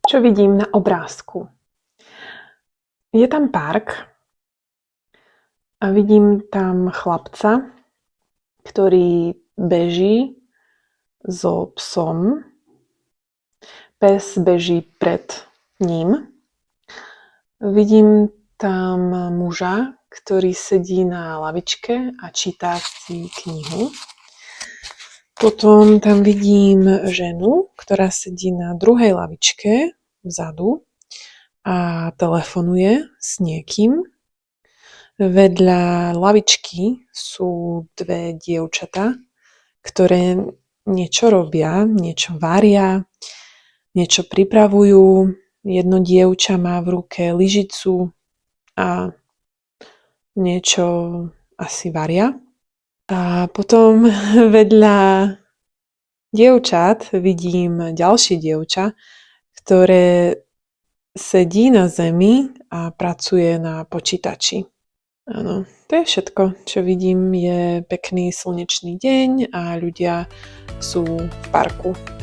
Čo vidím na obrázku? Je tam park a vidím tam chlapca, ktorý beží so psom. Pes beží pred ním. Vidím tam muža, ktorý sedí na lavičke a číta si knihu. Potom tam vidím ženu, ktorá sedí na druhej lavičke vzadu a telefonuje s niekým. Vedľa lavičky sú dve dievčatá, ktoré niečo robia, niečo varia, niečo pripravujú. Jedno dievča má v ruke lyžicu a niečo asi varia. A potom vedľa dievčat vidím ďalšie dievča, ktoré sedí na zemi a pracuje na počítači. Áno, to je všetko, čo vidím. Je pekný slnečný deň a ľudia sú v parku.